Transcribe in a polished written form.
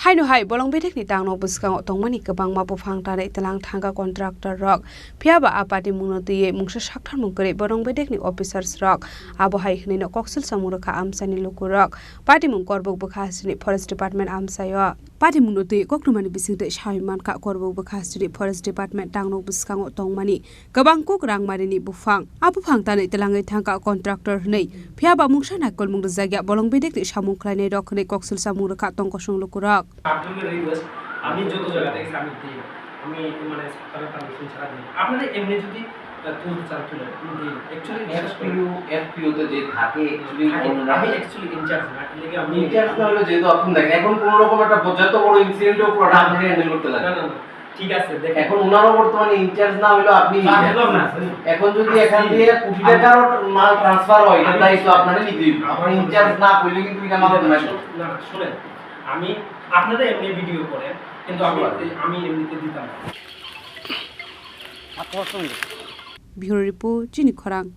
Haino hai bolong bedek ni Tangnok bwskango Tongmani Kwbangma Buphang tanai Twlang Tongkha Contractor rok phiaba apati mungnotiye mungsa sakthar mungkore bolong bedek ni officers rok abo hai hnino koksul samurokha amsani lukurok party mung korbok bwkhasini forest department amsayo party mungnotiye koknumani bisingte saiman ka korbok bwkhasini forest department Tangnok bwskango Tongmani Kwbang Khorang marini Buphang Buphang tanai Tlangai Tongkha Contractor nei phiaba mungsa nakol mung jagya bolong bedek ni samung khlainai rok hnei koksul samurokha tongkosung lukurok আপনাদের request আমি যত জায়গা থেকে submit দিই আমি মানে সরকারের permission ছাড়া দিই আপনারা এমনি যদি তুলতে চান তুলে দিই অ্যাকচুয়ালি এফপিও তে যে থাকে আমি অ্যাকচুয়ালি ইনচার্জ না এর আমি ইনচার্জ না হলে যেহেতু আপনি দেখেন এখন কোন রকম একটা যত বড় ইনসিডেন্টও পুরো আপনি হ্যান্ডেল করতে লাগে না ঠিক আছে দেখেন এখন ওনারও বর্তমানে ইনচার্জ না হলো আপনি এখন যদি এখান দিয়ে কোটি টাকার মাল ট্রান্সফার হয় এটা দায়িত্ব আপনারই নিতে হবে আপনি ইনচার্জ না করলে কিন্তু এটা মানতে না শুনেন আমি আপনারা এমনি ভিডিও করেন কিন্তু আমি এমনিতে দিতাম না Bureau Report Chini Khorang